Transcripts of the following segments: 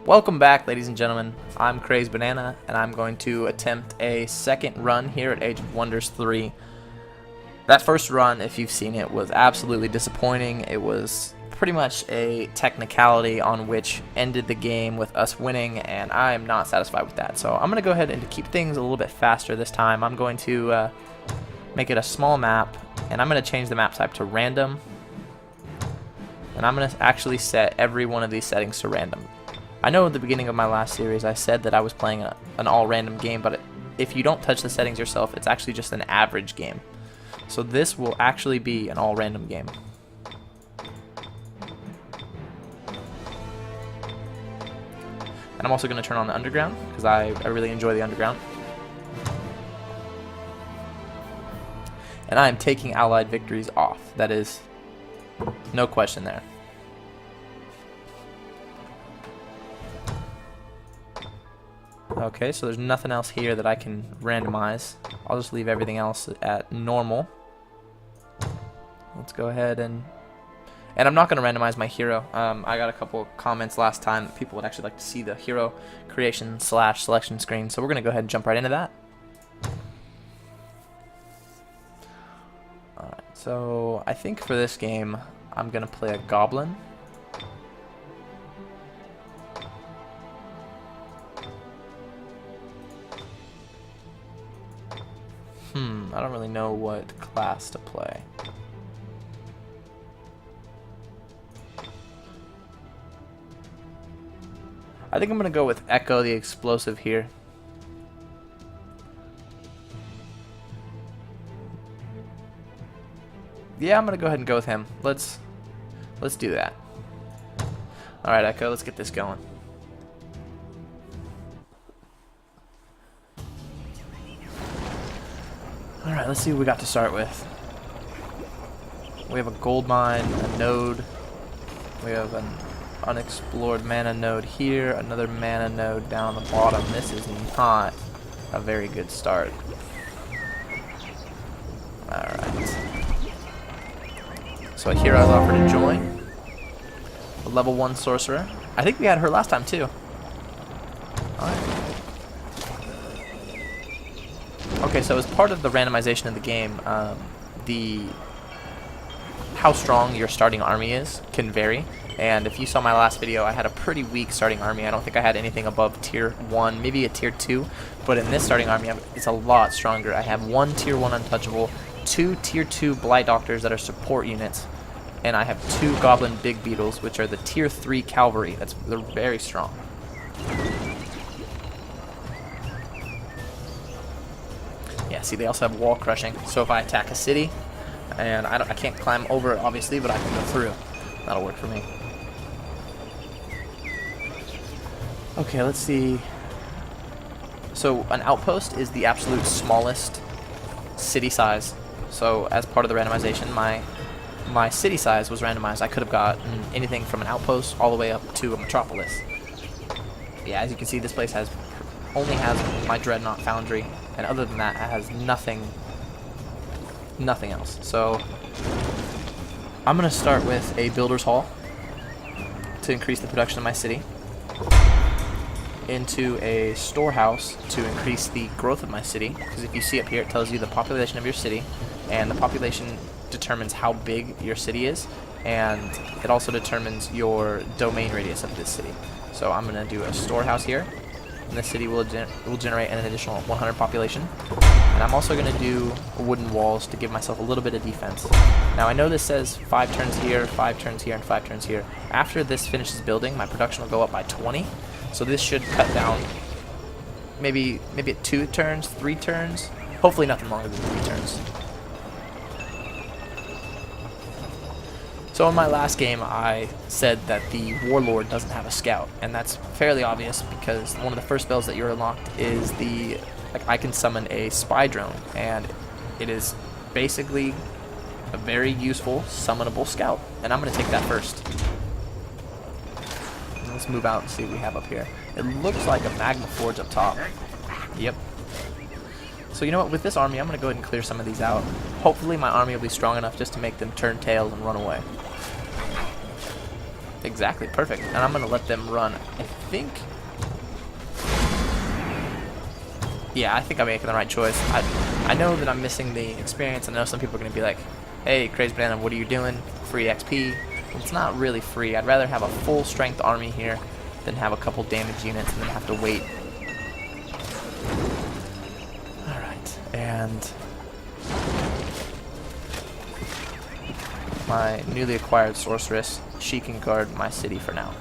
Welcome back, ladies and gentlemen. I'm CrazedBanana, and I'm going to attempt a second run here at Age of Wonders 3. That first run, if you've seen it, was absolutely disappointing. It was pretty much a technicality on which ended the game with us winning, and I am not satisfied with that. So I'm going to go ahead and keep things a little bit faster this time. I'm going to make it a small map, and I'm going to change the map type to random. And I'm going to actually set every one of these settings to random. I know at the beginning of my last series I said that I was playing an all-random game, but if you don't touch the settings yourself, it's actually just an average game. So this will actually be an all-random game. And I'm also going to turn on the underground, because I really enjoy the underground. And I am taking allied victories off. That is no question there. Okay, so there's nothing else here that I can randomize. I'll just leave everything else at normal. Let's go ahead and I'm not going to randomize my hero. I got a couple comments last time that people would actually like to see the hero creation / selection screen, so we're going to go ahead and jump right into that. Alright, so I think for this game I'm going to play a Goblin. I don't really know what class to play. I think I'm going to go with Echo the Explosive here. Yeah, I'm going to go ahead and go with him. Let's do that. Alright, Echo, let's get this going. Alright, let's see what we got to start with. We have a gold mine, a node. We have an unexplored mana node here, another mana node down the bottom. This is not a very good start. Alright. So a hero's offered to join. A level 1 sorcerer. I think we had her last time too. Alright. Okay, so as part of the randomization of the game, how strong your starting army is can vary. And if you saw my last video, I had a pretty weak starting army. I don't think I had anything above tier 1, maybe a tier 2. But in this starting army, it's a lot stronger. I have 1 tier 1 untouchable, 2 tier 2 blight doctors that are support units, and I have 2 goblin big beetles, which are the tier 3 cavalry. They're very strong. Yeah, see, they also have wall crushing. So if I attack a city, and I can't climb over it obviously, but I can go through. That'll work for me. Okay, let's see. So an outpost is the absolute smallest city size. So as part of the randomization, my city size was randomized. I could have gotten anything from an outpost all the way up to a metropolis. Yeah, as you can see, this place only has my Dreadnought Foundry, and other than that, it has nothing else. So I'm going to start with a builder's hall to increase the production of my city, into a storehouse to increase the growth of my city, because if you see up here, it tells you the population of your city, and the population determines how big your city is, and it also determines your domain radius of this city. So I'm going to do a storehouse here, and this city will generate an additional 100 population. And I'm also going to do wooden walls to give myself a little bit of defense. Now I know this says 5 turns here, 5 turns here, and 5 turns here. After this finishes building, my production will go up by 20. So this should cut down maybe at 2 turns, 3 turns. Hopefully nothing longer than 3 turns. So in my last game, I said that the Warlord doesn't have a scout, and that's fairly obvious because one of the first spells that you're unlocked is I can summon a spy drone, and it is basically a very useful summonable scout, and I'm going to take that first. Let's move out and see what we have up here. It looks like a magma forge up top. Yep. So you know what, with this army, I'm going to go ahead and clear some of these out. Hopefully my army will be strong enough just to make them turn tails and run away. Exactly, perfect. And I'm going to let them run think... Yeah, I think I'm making the right choice. I know that I'm missing the experience. I know some people are going to be like, hey, CrazedBanana, what are you doing? Free XP. Well, it's not really free. I'd rather have a full strength army here than have a couple damage units and then have to wait. Alright, and my newly acquired sorceress, she can guard my city for now.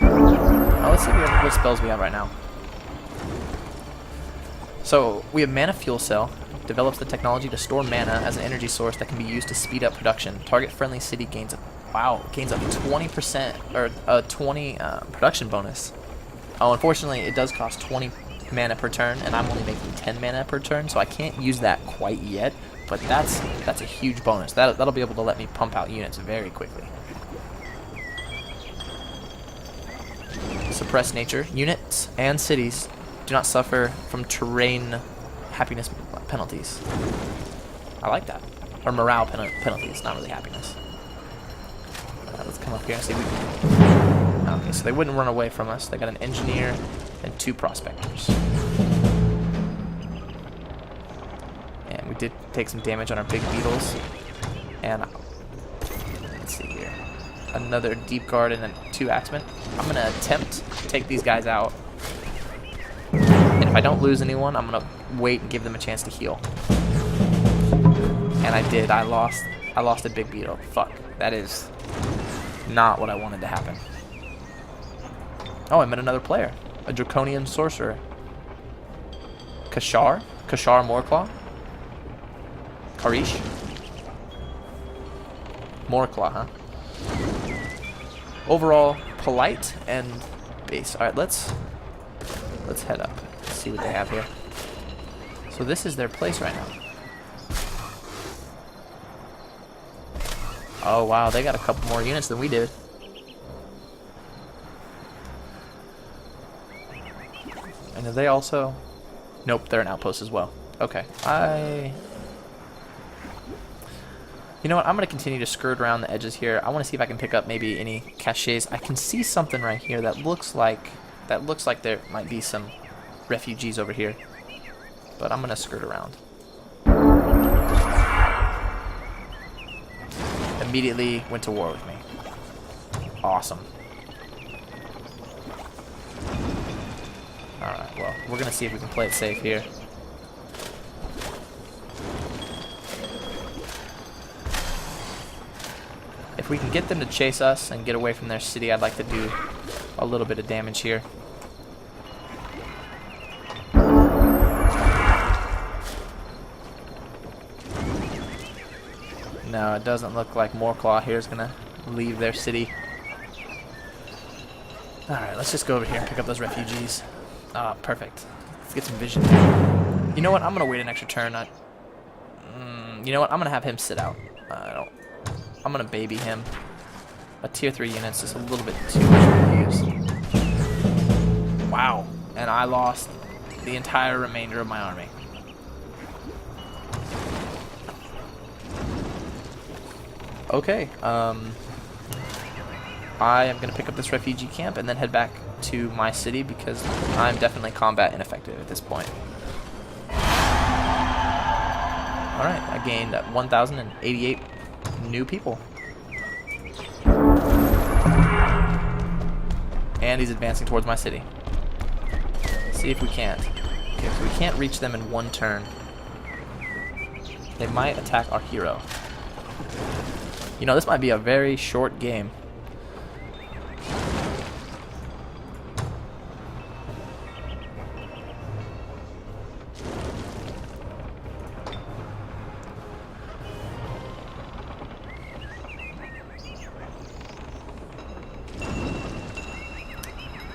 Now let's see what spells we have right now. So we have Mana Fuel Cell. Develops the technology to store mana as an energy source that can be used to speed up production. Target friendly city gains a 20% or a 20 production bonus. Oh, unfortunately, it does cost 20 mana per turn, and I'm only making 10 mana per turn, so I can't use that quite yet. But that's a huge bonus. That'll be able to let me pump out units very quickly. Suppress nature. Units and cities do not suffer from terrain happiness penalties. I like that. Or morale penalties, not really happiness. Let's come up here and see if we can... Okay, so they wouldn't run away from us. They got an engineer and 2 prospectors. And we did take some damage on our big beetles. And let's see here. Another deep guard and then 2 axemen. I'm going to attempt to take these guys out. And if I don't lose anyone, I'm going to wait and give them a chance to heal. And I did. I lost a big beetle. Fuck. That is not what I wanted to happen. Oh, I met another player. A draconian sorcerer. Kashar Moorclaw? Karish? Moorclaw, huh? Overall, polite and base. Alright, let's head up. See what they have here. So this is their place right now. Oh wow, they got a couple more units than we did. And are they also... Nope, they're an outpost as well. Okay, you know what, I'm going to continue to skirt around the edges here. I want to see if I can pick up maybe any caches. I can see something right here that looks like there might be some refugees over here. But I'm going to skirt around. Immediately went to war with me. Awesome. Alright, well, we're going to see if we can play it safe here. If we can get them to chase us and get away from their city, I'd like to do a little bit of damage here. No, it doesn't look like Moorclaw here is going to leave their city. Alright, let's just go over here and pick up those refugees. Perfect. Let's get some vision. You know what? I'm going to wait an extra turn. You know what? I'm going to have him sit out. I'm going to baby him. A tier 3 unit's just a little bit too much to use. Wow. And I lost the entire remainder of my army. Okay. I am going to pick up this refugee camp and then head back to my city because I'm definitely combat ineffective at this point. Alright, I gained 1,088 new people. And he's advancing towards my city. Let's see if we can't. Okay, so we can't reach them in one turn. They might attack our hero. You know, this might be a very short game.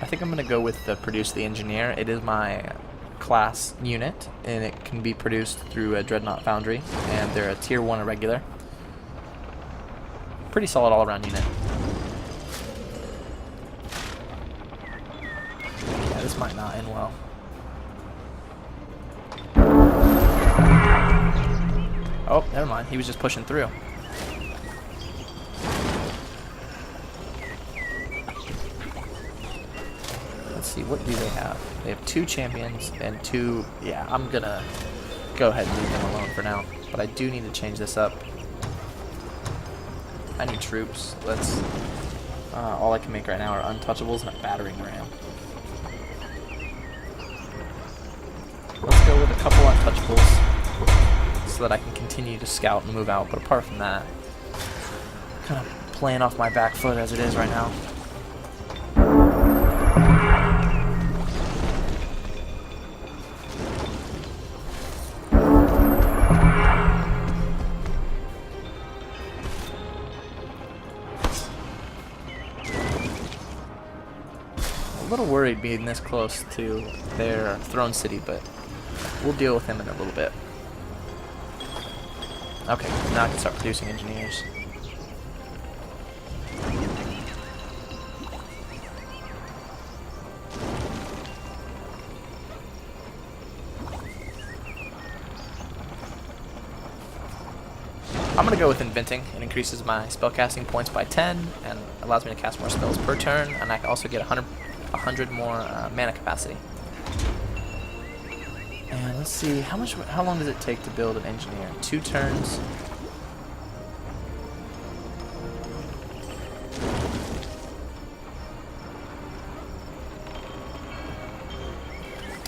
I think I'm going to go with the Produce the Engineer. It is my class unit, and it can be produced through a Dreadnought Foundry, and they're a tier 1 irregular. Pretty solid all-around unit. Yeah, this might not end well. Oh, never mind. He was just pushing through. see, what do they have? They have 2 champions and 2... Yeah, I'm gonna go ahead and leave them alone for now. But I do need to change this up. I need troops. Let's... all I can make right now are untouchables and a battering ram. Let's go with a couple untouchables so that I can continue to scout and move out. But apart from that, kind of playing off my back foot as it is right now. A little worried being this close to their throne city, but we'll deal with him in a little bit. Okay, now I can start producing engineers. I'm going to go with Inventing. It increases my spellcasting points by 10 and allows me to cast more spells per turn, and I can also get 100 more mana capacity. And let's see, how long does it take to build an engineer? 2 turns.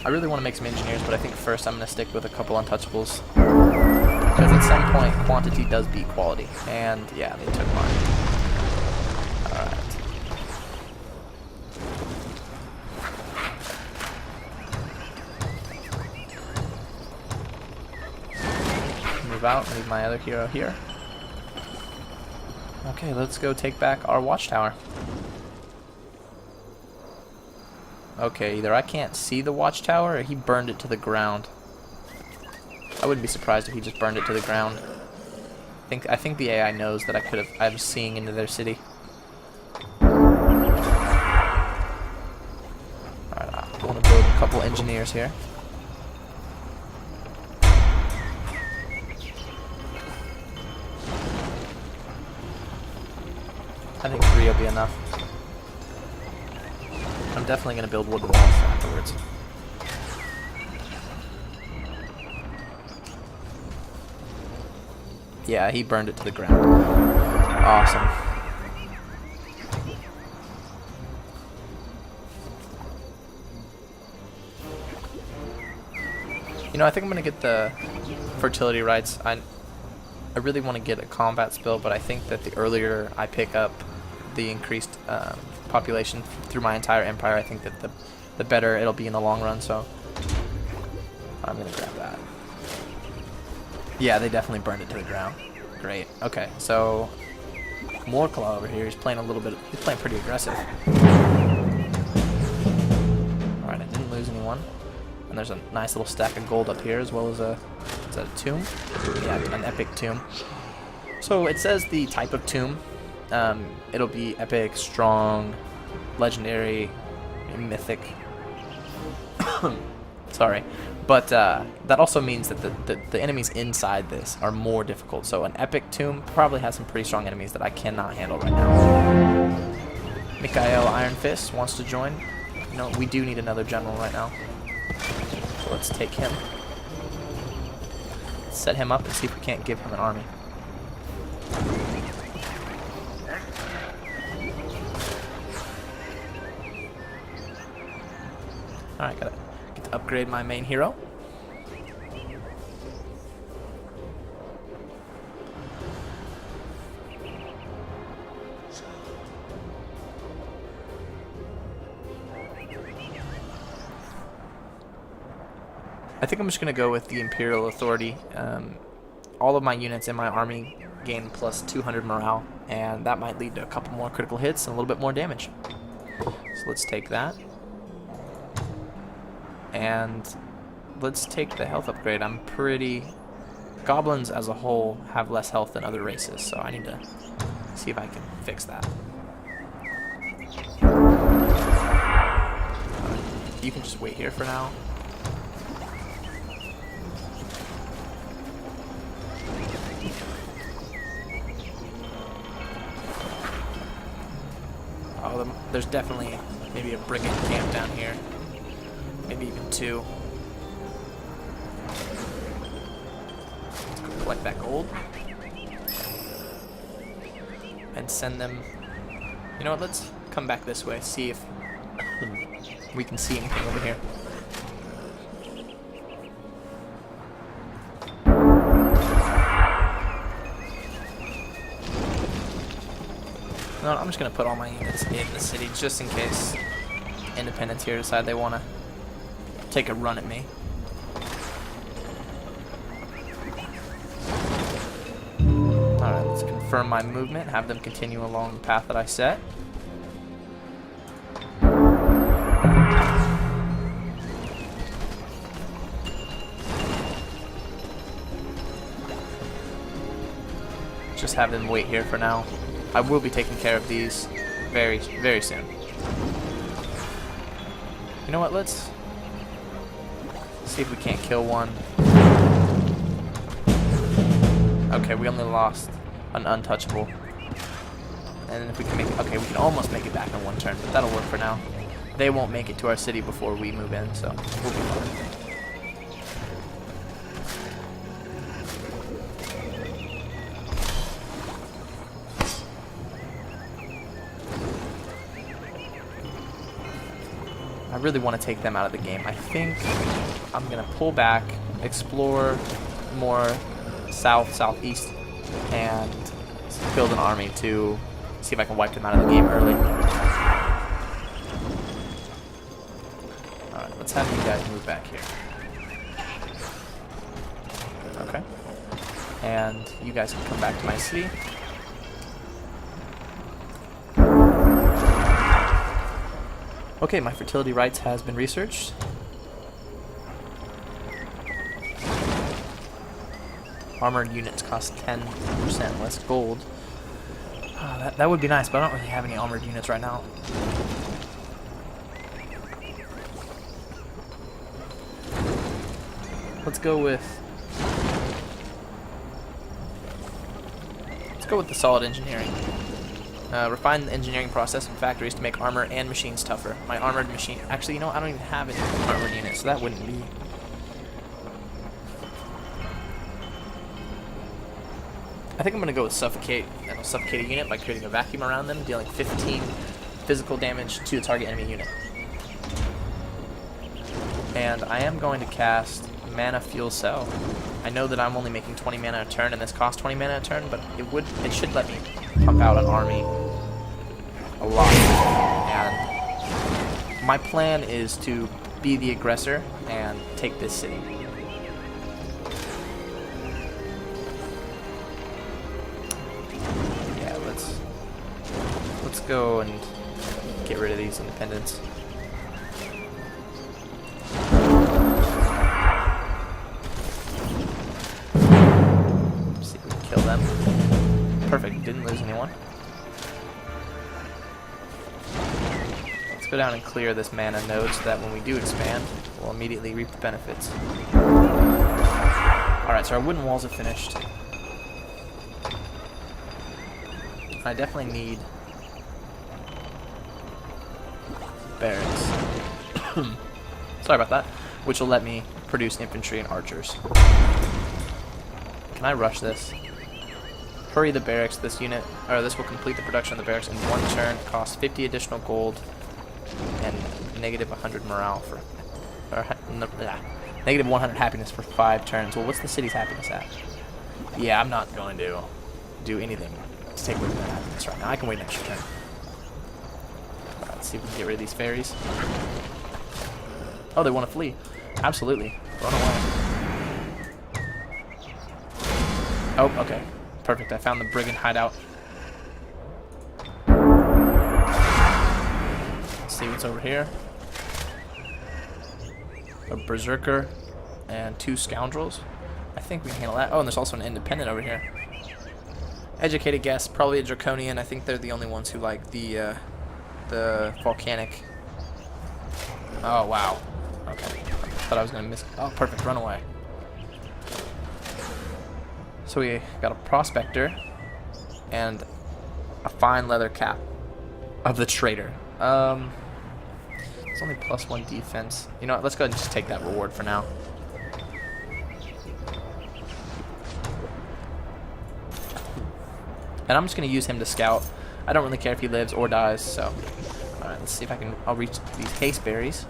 I really want to make some engineers, but I think first I'm going to stick with a couple untouchables. Because at some point, quantity does beat quality. And yeah, they took mine. Alright. Move out, leave my other hero here. Okay, let's go take back our watchtower. Okay, either I can't see the watchtower or he burned it to the ground. I wouldn't be surprised if he just burned it to the ground. I think the AI knows that I was seeing into their city. Alright, I want to build a couple engineers here. I think 3 will be enough. I'm definitely going to build wooden walls afterwards. Yeah, he burned it to the ground. Awesome. You know, I think I'm going to get the fertility rights. I really want to get a combat spell, but I think that the earlier I pick up the increased population through my entire empire, I think that the better it'll be in the long run, so I'm going to grab that. Yeah, they definitely burned it to the ground. Great. Okay, so Morklaw over here, he's playing pretty aggressive. Alright, I didn't lose anyone. And there's a nice little stack of gold up here, as well as is that a tomb? Yeah, an epic tomb. So it says the type of tomb. It'll be epic, strong, legendary, mythic. Sorry. But that also means that the enemies inside this are more difficult. So an epic tomb probably has some pretty strong enemies that I cannot handle right now. Mikael Iron Fist wants to join. You know, we do need another general right now. So let's take him. Set him up and see if we can't give him an army. Alright, gotta get to upgrade my main hero. I think I'm just going to go with the Imperial Authority. All of my units in my army gain plus 200 morale, and that might lead to a couple more critical hits and a little bit more damage. So let's take that. And let's take the health upgrade. Goblins as a whole have less health than other races, so I need to see if I can fix that. You can just wait here for now. Oh, there's definitely maybe a brigand camp down here. Maybe even two. Let's go collect that gold. And send them... You know what, let's come back this way, see if we can see anything over here. No, I'm just going to put all my units in the city just in case independents here decide they want to take a run at me. Alright, let's confirm my movement, have them continue along the path that I set. Just have them wait here for now. I will be taking care of these very, very soon. You know what, let's see if we can't kill one. Okay, we only lost an untouchable. And if we can make it, okay, we can almost make it back in one turn, but that'll work for now. They won't make it to our city before we move in, so we'll be fine. I really want to take them out of the game. I think I'm going to pull back, explore more south, southeast, and build an army to see if I can wipe them out of the game early. Alright, let's have you guys move back here. Okay. And you guys can come back to my city. Okay, my fertility rights has been researched. Armored units cost 10% less gold. Oh, that would be nice, but I don't really have any armored units right now. Let's go with the solid engineering. Refine the engineering process in factories to make armor and machines tougher. My armored machine... Actually, you know, I don't even have any armored units, so that wouldn't be... I think I'm going to go with suffocate. And I'll suffocate a unit by creating a vacuum around them, dealing 15 physical damage to the target enemy unit. And I am going to cast Mana Fuel Cell. I know that I'm only making 20 mana a turn, and this costs 20 mana a turn, but it should let me pump out an army a lot. And my plan is to be the aggressor and take this city. Yeah, let's go and get rid of these independents. See if we can kill them. Perfect, didn't lose anyone. Let's go down and clear this mana node so that when we do expand, we'll immediately reap the benefits. Alright, so our wooden walls are finished. I definitely need barracks. Sorry about that. Which will let me produce infantry and archers. Can I rush this? Hurry the barracks. This unit, or this will complete the production of the barracks in one turn. Cost 50 additional gold and negative 100 morale for, negative 100 happiness for 5 turns. Well, what's the city's happiness at? Yeah, I'm not going to do anything to take away from that happiness right now. I can wait an extra turn. Alright, let's see if we can get rid of these fairies. Oh, they want to flee. Absolutely. Run away. Oh, okay. Perfect. I found the brigand hideout. Let's see what's over here. A berserker and 2 scoundrels. I think we can handle that. Oh, and there's also an independent over here. Educated guess, probably a draconian. I think they're the only ones who like the volcanic. Oh wow. Okay. Thought I was gonna miss. Oh, perfect. Run away. So we got a prospector and a fine leather cap of the trader. It's only +1 defense. You know what? Let's go ahead and just take that reward for now. And I'm just going to use him to scout. I don't really care if he lives or dies, so... Alright, let's see if I'll reach these haste berries.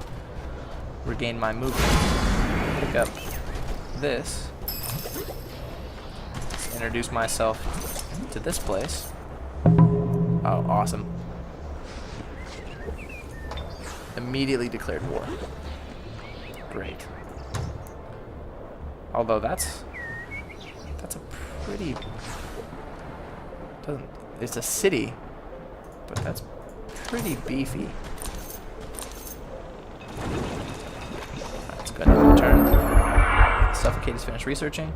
Regain my movement. Pick up this. Let's introduce myself to this place. Oh, awesome. Immediately declared war. Great. Although that's a pretty... It's a city, but that's pretty beefy. Right, let's go ahead and return. Suffocate is finished researching.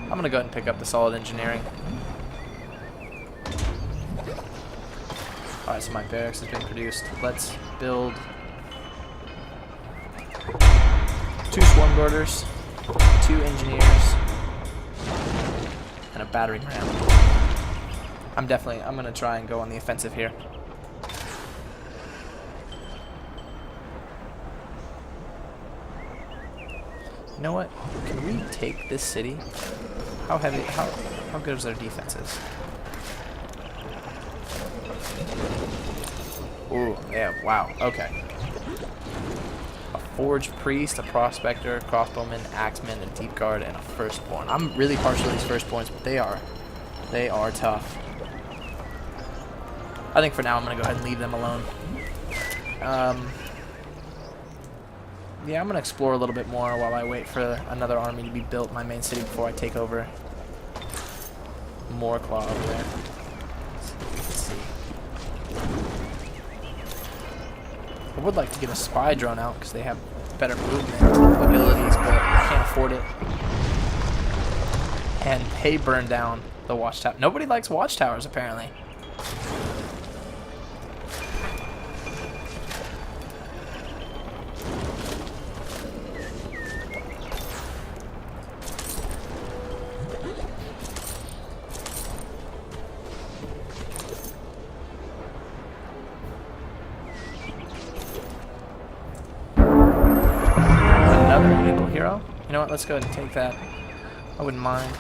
I'm gonna go ahead and pick up the solid engineering. Alright, so my barracks has been produced. Let's build 2 swarm guarders, 2 engineers, and a battering ram. I'm gonna try and go on the offensive here. You know what? Can we take this city? How good is their defenses? Ooh, yeah, wow, okay. A forged priest, a prospector, crossbowman, axeman, a deep guard, and a firstborn. I'm really partial to these firstborns, but they are tough. I think for now I'm gonna go ahead and leave them alone. Yeah, I'm gonna explore a little bit more while I wait for another army to be built in my main city before I take over. More claw over there. Let's see. I would like to get a spy drone out because they have better movement abilities, but I can't afford it. And they burn down the watchtower. Nobody likes watchtowers, apparently. Hero. You know what? Let's go ahead and take that. I wouldn't mind.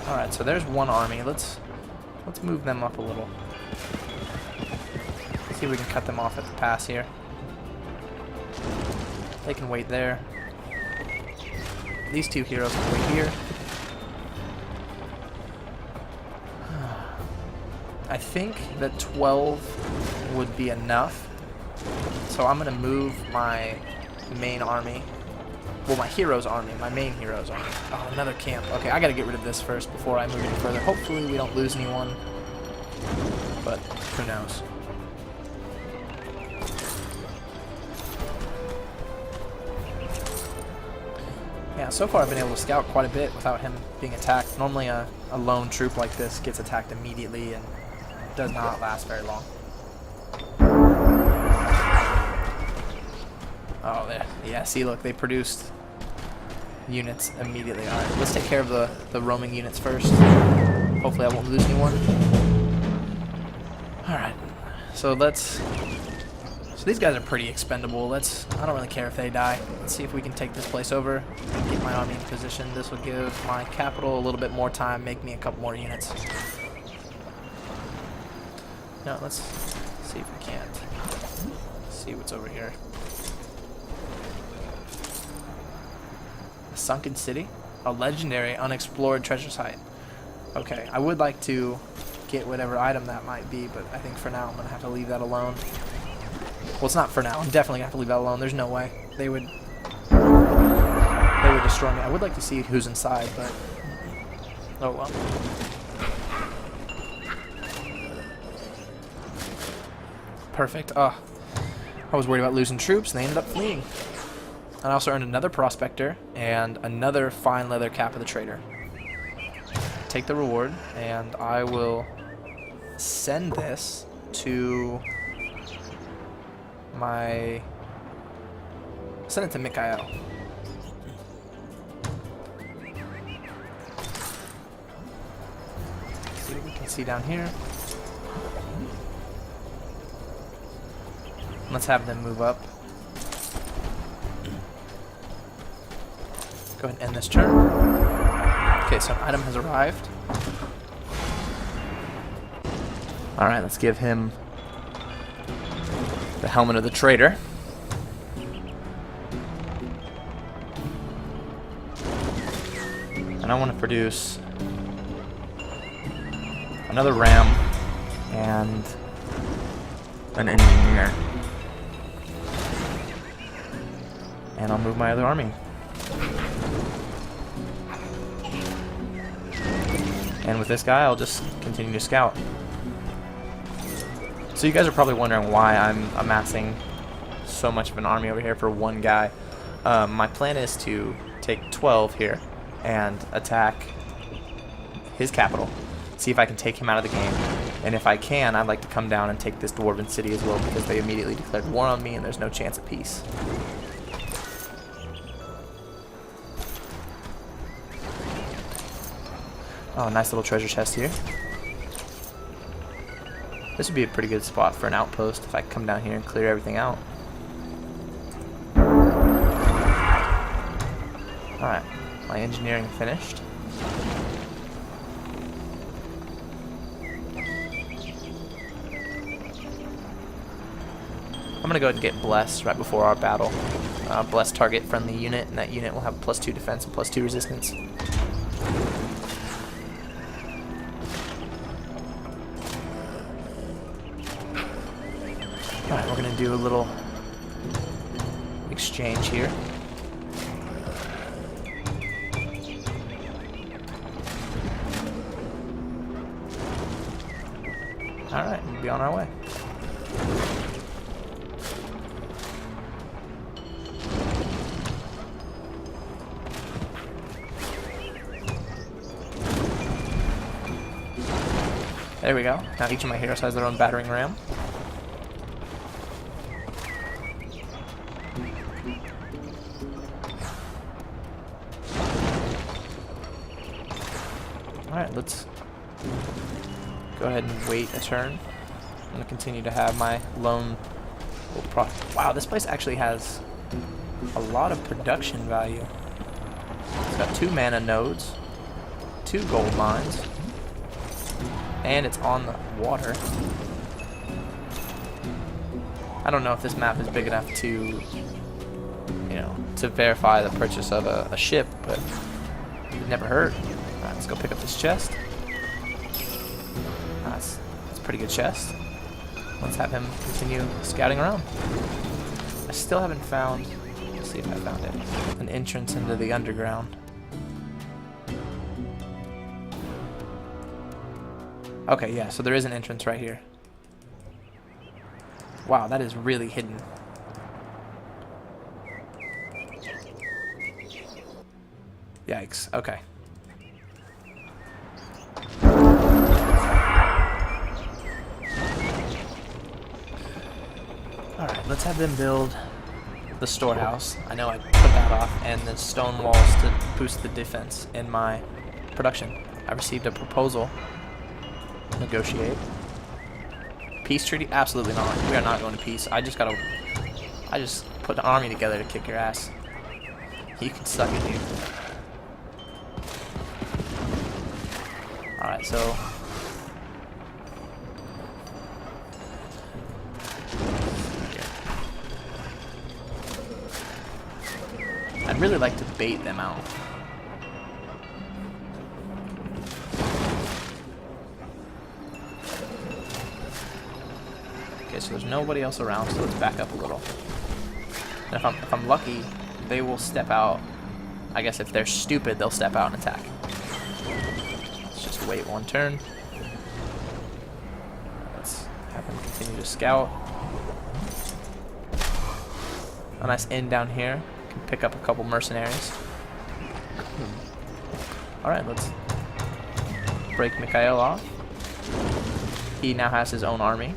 All right, so there's one army. Let's move them up a little. See if we can cut them off at the pass here. They can wait there. These 2 heroes can wait here. I think that 12 would be enough, so I'm going to move my main army, well, my hero's army, my main hero's army. Oh, another camp. Okay, I got to get rid of this first before I move any further. Hopefully we don't lose anyone, but who knows. Yeah, so far I've been able to scout quite a bit without him being attacked. Normally a lone troop like this gets attacked immediately and does not last very long. Oh, there. Yeah, see, look, they produced units immediately. All right, let's take care of the roaming units first. Hopefully I won't lose anyone. All right, so these guys are pretty expendable. I don't really care if they die. Let's see if we can take this place over and get my army in position. This will give my capital a little bit more time, make me a couple more units. No, let's see if we can't. See what's over here. A sunken city? A legendary unexplored treasure site. Okay, I would like to get whatever item that might be, but I think for now I'm going to have to leave that alone. Well, it's not for now. I'm definitely going to have to leave that alone. There's no way. They would destroy me. I would like to see who's inside, but... oh well. Perfect. I was worried about losing troops, and they ended up fleeing. And I also earned another prospector and another fine leather cap of the trader. Take the reward, and I will send this to send it to Mikhail. See what we can see down here. Let's have them move up. Go ahead and end this turn. Okay, so an item has arrived. Alright, let's give him the helmet of the trader. And I want to produce another ram and an engineer. And I'll move my other army. And with this guy, I'll just continue to scout. So you guys are probably wondering why I'm amassing so much of an army over here for one guy. My plan is to take 12 here and attack his capital. See if I can take him out of the game. And if I can, I'd like to come down and take this dwarven city as well, because they immediately declared war on me and there's no chance of peace. Oh, nice little treasure chest here. This would be a pretty good spot for an outpost if I come down here and clear everything out. Alright, my engineering finished. I'm going to go ahead and get Bless right before our battle. Bless target friendly unit, and that unit will have +2 defense and +2 resistance. Alright, we're going to do a little exchange here. Alright, we'll be on our way. There we go. Now each of my heroes has their own battering ram. Alright, let's go ahead and wait a turn. I'm going to continue to have my lone... Wow, this place actually has a lot of production value. It's got 2 mana nodes, 2 gold mines, and it's on the water. I don't know if this map is big enough to, you know, to verify the purchase of a ship, but it never hurt. Alright, let's go pick up this chest. That's a pretty good chest. Let's have him continue scouting around. I still haven't found, let's see if I found it, an entrance into the underground. Okay, yeah, so there is an entrance right here. Wow, that is really hidden. Yikes, okay. Alright, let's have them build the storehouse. I know I put that off, and the stone walls to boost the defense in my production. I received a proposal. Negotiate. Peace treaty? Absolutely not. We are not going to peace. I just put an army together to kick your ass. You can suck it, dude. Alright, so I'd really like to bait them out. Okay, so there's nobody else around, so let's back up a little. And if I'm lucky, they will step out. I guess if they're stupid, they'll step out and attack. Let's just wait one turn. Let's have them continue to scout. A nice inn down here. Can pick up a couple mercenaries. Alright, let's break Mikhail off. he now has his own army.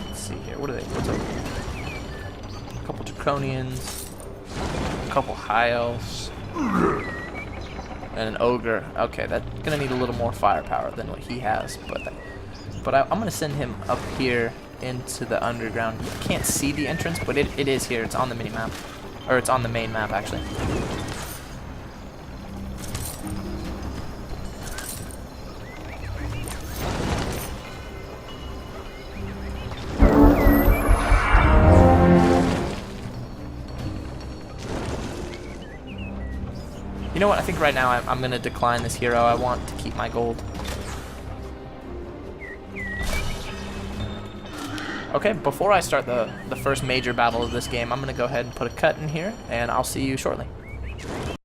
Let's see here. What are they? What's up? A couple Draconians, a couple High Elves, and an Ogre. Okay, that's gonna need a little more firepower than what he has, but I'm gonna send him up here into the underground. You can't see the entrance, but it is here. It's on the mini map, or it's on the main map actually. You know what? I think right now I'm going to decline this hero. I want to keep my gold. Okay, before I start the first major battle of this game, I'm going to go ahead and put a cut in here, and I'll see you shortly.